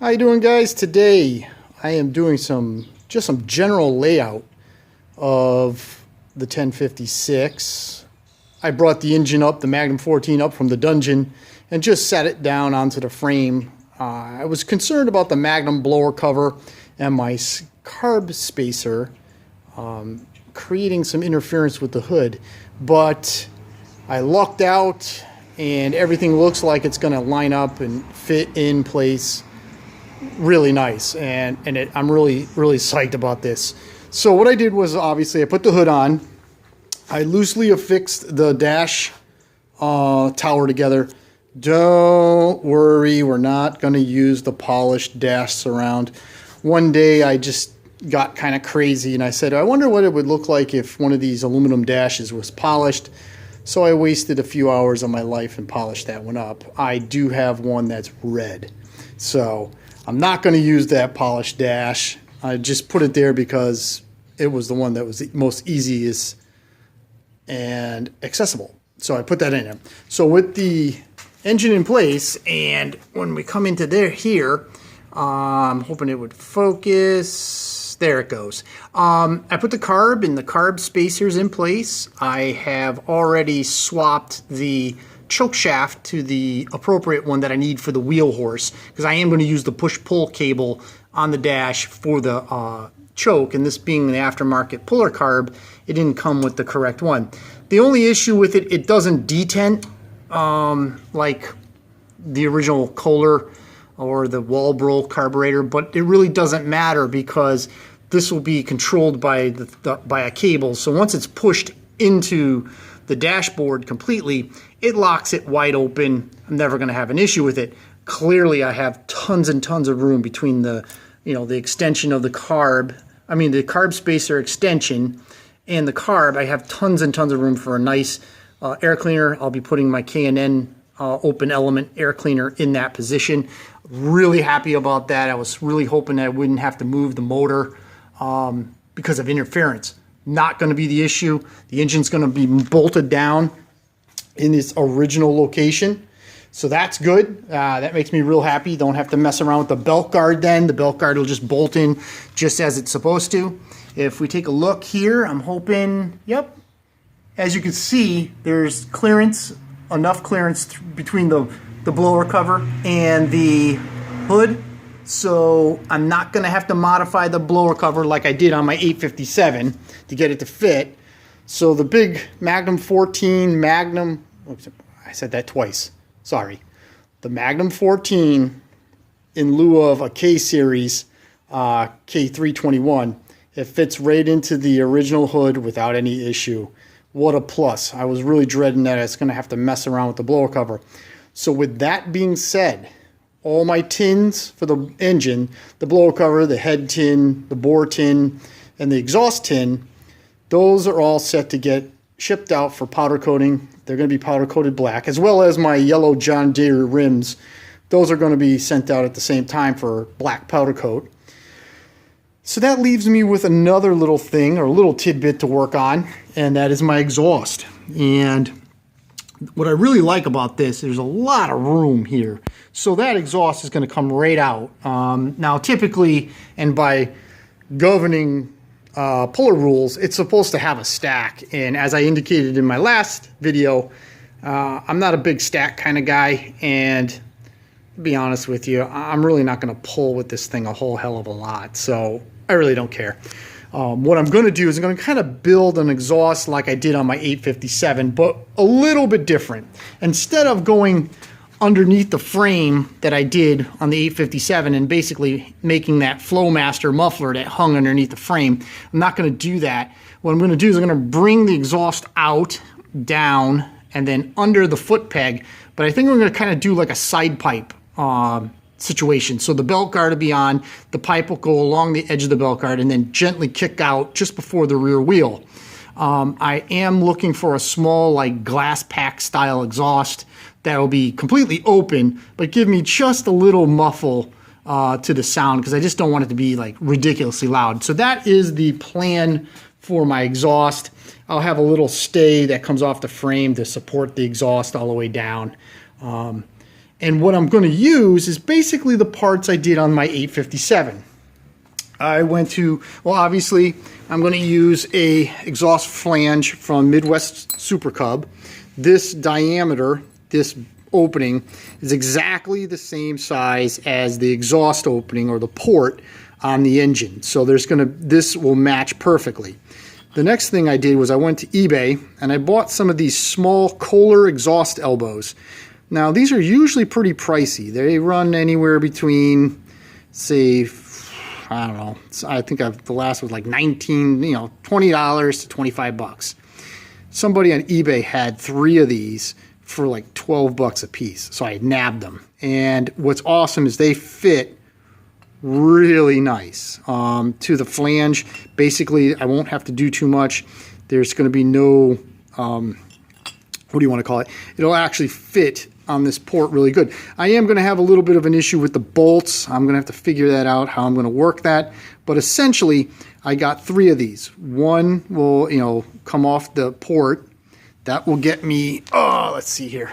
How you doing, guys? Today I am doing some general layout of the 1056. I brought the engine up, the Magnum 14 up from the dungeon, and just set it down onto the frame. I was concerned about the Magnum blower cover and my carb spacer creating some interference with the hood, but I lucked out and everything looks like it's going to line up and fit in place really nice, and I'm really psyched about this. So what I did was, obviously, I put the hood on. I loosely affixed the dash tower together. Don't worry, we're not going to use the polished dash surround. One day I just got kind of crazy and I said, I wonder what it would look like if one of these aluminum dashes was polished. So I wasted a few hours of my life and polished that one up. I do have one that's red, so I'm not going to use that polished dash. I just put it there because it was the one that was the most easiest and accessible. So I put that in there. So with the engine in place, and when we come into here, I'm hoping it would focus. There it goes. I put the carb and the carb spacers in place. I have already swapped the choke shaft to the appropriate one that I need for the wheel horse, because I am going to use the push-pull cable on the dash for the choke, and this being the aftermarket puller carb, it didn't come with the correct one. The only issue with it, it doesn't detent like the original Kohler or the Walbro carburetor, but it really doesn't matter because this will be controlled by by a cable. So once it's pushed into the dashboard completely, it locks it wide open. I'm never going to have an issue with it. Clearly, I have tons and tons of room between the extension of the carb, the carb spacer extension and the carb. I have tons and tons of room for a nice air cleaner. I'll be putting my K&N open element air cleaner in that position. Really happy about that. I was really hoping that I wouldn't have to move the motor because of interference. Not going to be the issue. The engine's going to be bolted down in its original location. So that's good. That makes me real happy. Don't have to mess around with the belt guard then. The belt guard will just bolt in just as it's supposed to. If we take a look here, I'm hoping, yep. As you can see, there's clearance, enough clearance between the blower cover and the hood. So I'm not going to have to modify the blower cover like I did on my 857 to get it to fit. So the big Magnum 14 Magnum, oops, I said that twice, sorry. The Magnum 14 in lieu of a K-Series K321, it fits right into the original hood without any issue. What a plus. I was really dreading that I was going to have to mess around with the blower cover. So with that being said, all my tins for the engine, the blower cover, the head tin, the bore tin, and the exhaust tin, those are all set to get shipped out for powder coating. They're going to be powder coated black, as well as my yellow John Deere rims. Those are going to be sent out at the same time for black powder coat. So that leaves me with another little thing, or a little tidbit to work on, and that is my exhaust. And what I really like about this, there's a lot of room here. So that exhaust is going to come right out. Now typically, and by governing puller rules, it's supposed to have a stack. And as I indicated in my last video, I'm not a big stack kind of guy. And to be honest with you, I'm really not going to pull with this thing a whole hell of a lot. So I really don't care. What I'm going to do is I'm going to kind of build an exhaust like I did on my 857, but a little bit different. Instead of going underneath the frame that I did on the 857 and basically making that Flowmaster muffler that hung underneath the frame, I'm not going to do that. What I'm going to do is I'm going to bring the exhaust out, down, and then under the foot peg, but I think we're going to kind of do like a side pipe situation. So the belt guard will be on, the pipe will go along the edge of the belt guard and then gently kick out just before the rear wheel. I am looking for a small like glass pack style exhaust that will be completely open but give me just a little muffle to the sound, because I just don't want it to be like ridiculously loud. So that is the plan for my exhaust. I'll have a little stay that comes off the frame to support the exhaust all the way down. And what I'm going to use is basically the parts I did on my 857. I went to, well, obviously, I'm going to use a exhaust flange from Midwest Super Cub. This diameter, this opening, is exactly the same size as the exhaust opening or the port on the engine. So this will match perfectly. The next thing I did was I went to eBay and I bought some of these small Kohler exhaust elbows. Now, these are usually pretty pricey. They run anywhere between, say, I don't know, I think the last was like $20 to 25 bucks. Somebody on eBay had 3 of these for like 12 bucks a piece. So I nabbed them. And what's awesome is they fit really nice to the flange. Basically, I won't have to do too much. There's going to be no, what do you want to call it? It'll actually fit on this port really good. I am going to have a little bit of an issue with the bolts. I'm going to have to figure that out, how I'm going to work that. But essentially, I got 3 of these. One will, come off the port. That will get me, let's see here.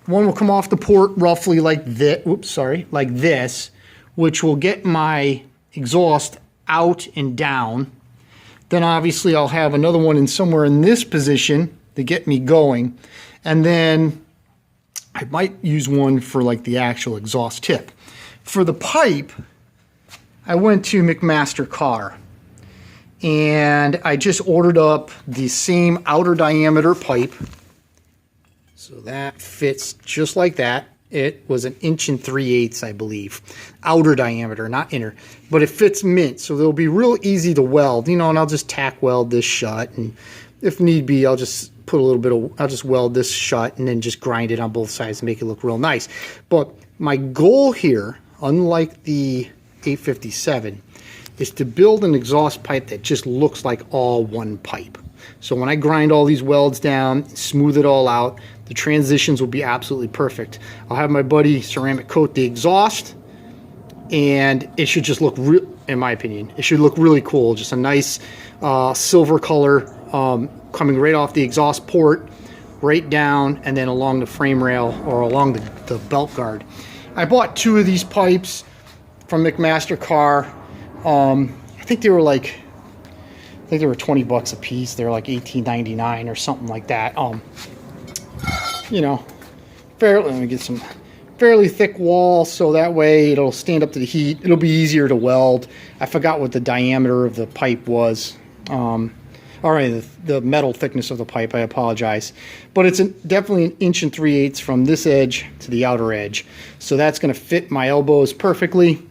One will come off the port roughly like this, like this, which will get my exhaust out and down. Then obviously I'll have another one in somewhere in this position to get me going. And then I might use one for like the actual exhaust tip. For the pipe, I went to McMaster Car and I just ordered up the same outer diameter pipe. So that fits just like that. It was 1 3/8 I believe. Outer diameter, not inner. But it fits mint, so they'll be real easy to weld. And I'll just tack weld this shut. And if need be, I'll just put a little bit of, I'll just weld this shut and then just grind it on both sides and make it look real nice. But my goal here, unlike the 857, is to build an exhaust pipe that just looks like all one pipe. So when I grind all these welds down, smooth it all out, the transitions will be absolutely perfect. I'll have my buddy ceramic coat the exhaust, and it should just look, in my opinion, it should look really cool. Just a nice silver color coming right off the exhaust port, right down, and then along the frame rail or along the belt guard. I bought 2 of these pipes from McMaster Car. I think they were like, I think they were 20 bucks a piece. They're like $18.99 or something like that. Let me get some fairly thick wall so that way it'll stand up to the heat. It'll be easier to weld. I forgot what the diameter of the pipe was. All right, the metal thickness of the pipe, I apologize. But it's definitely 1 3/8 from this edge to the outer edge. So that's going to fit my elbows perfectly.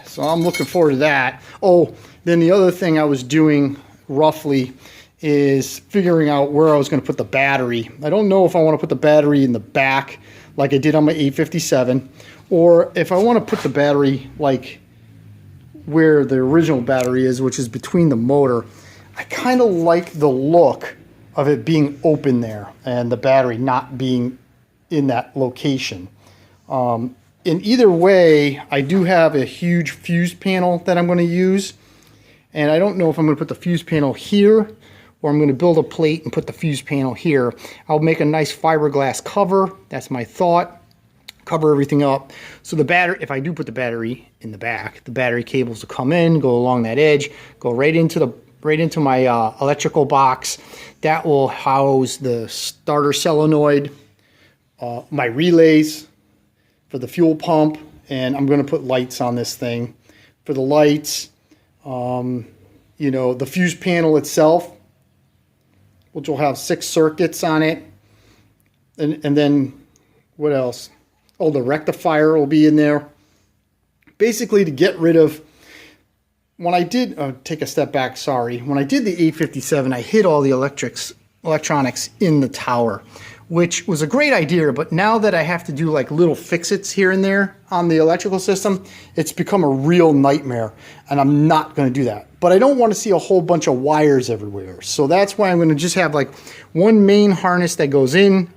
So I'm looking forward to that. Oh, then the other thing I was doing roughly is figuring out where I was going to put the battery. I don't know if I want to put the battery in the back like I did on my 857, or if I want to put the battery like where the original battery is, which is between the motor. I kind of like the look of it being open there and the battery not being in that location. In either way, I do have a huge fuse panel that I'm going to use, and I don't know if I'm going to put the fuse panel here or I'm going to build a plate and put the fuse panel here. I'll make a nice fiberglass cover. That's my thought. Cover everything up. So the battery, if I do put the battery in the back, the battery cables will come in, go along that edge, go right into my electrical box. That will house the starter solenoid, my relays for the fuel pump, and I'm going to put lights on this thing. For the lights, the fuse panel itself, which will have 6 circuits on it. And then, what else? Oh, the rectifier will be in there. Basically to get rid of, when I did, take a step back, sorry. When I did the 857, I hid all the electronics in the tower, which was a great idea, but now that I have to do like little fix-its here and there on the electrical system, it's become a real nightmare, and I'm not going to do that. But I don't want to see a whole bunch of wires everywhere, so that's why I'm going to just have like one main harness that goes in,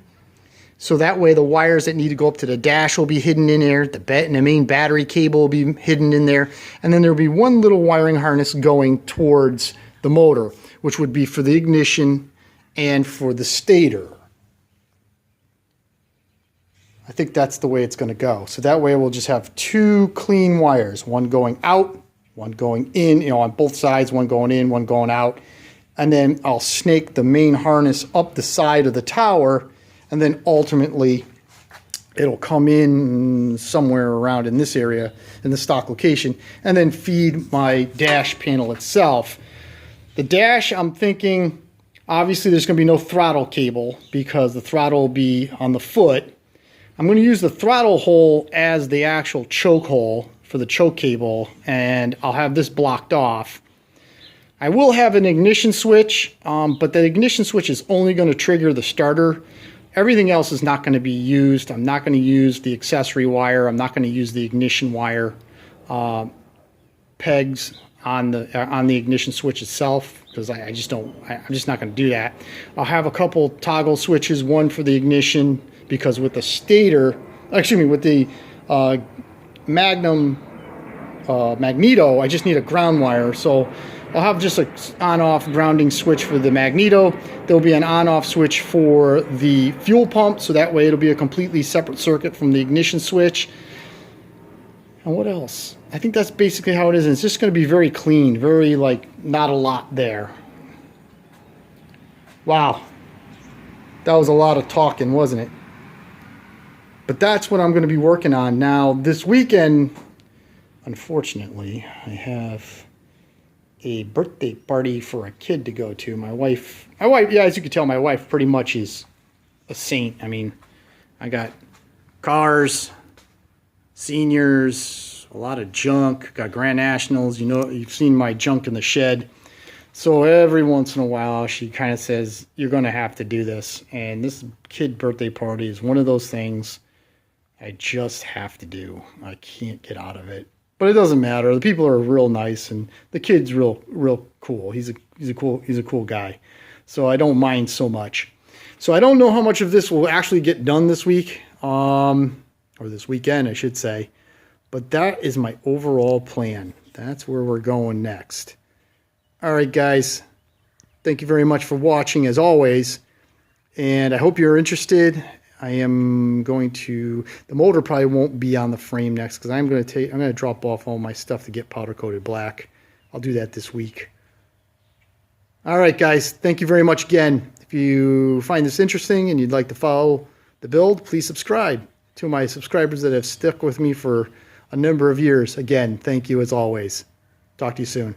so that way the wires that need to go up to the dash will be hidden in there, and the main battery cable will be hidden in there, and then there will be one little wiring harness going towards the motor, which would be for the ignition and for the stator. I think that's the way it's going to go. So that way we'll just have 2 clean wires, one going out, one going in, you know, on both sides, one going in, one going out. And then I'll snake the main harness up the side of the tower, and then ultimately it'll come in somewhere around in this area, in the stock location, and then feed my dash panel itself. The dash, I'm thinking, obviously there's going to be no throttle cable because the throttle will be on the foot. I'm going to use the throttle hole as the actual choke hole for the choke cable, and I'll have this blocked off. I will have an ignition switch, but the ignition switch is only going to trigger the starter. Everything else is not going to be used. I'm not going to use the accessory wire. I'm not going to use the ignition wire pegs on the ignition switch itself, because I'm just not going to do that. I'll have a couple toggle switches, one for the ignition, because with the stator, excuse me, with the magneto, I just need a ground wire. So I'll have just an on-off grounding switch for the magneto. There'll be an on-off switch for the fuel pump, so that way it'll be a completely separate circuit from the ignition switch. And what else? I think that's basically how it is. And it's just going to be very clean, very, like, not a lot there. Wow. That was a lot of talking, wasn't it? But that's what I'm going to be working on. Now, this weekend, unfortunately, I have a birthday party for a kid to go to. My wife, yeah, as you can tell, my wife pretty much is a saint. I mean, I got cars, seniors, a lot of junk, got Grand Nationals. You know, you've seen my junk in the shed. So every once in a while, she kind of says, you're going to have to do this. And this kid birthday party is one of those things I just have to do. I can't get out of it. But it doesn't matter. The people are real nice, and the kid's real cool. He's a cool guy. So I don't mind so much. So I don't know how much of this will actually get done this week, or this weekend, I should say. But that is my overall plan. That's where we're going next. All right, guys. Thank you very much for watching, as always. And I hope you're interested. I am going to, the motor probably won't be on the frame next, because I'm going to drop off all my stuff to get powder coated black. I'll do that this week. All right, guys. Thank you very much again. If you find this interesting and you'd like to follow the build, please subscribe. To my subscribers that have stuck with me for a number of years, again, thank you as always. Talk to you soon.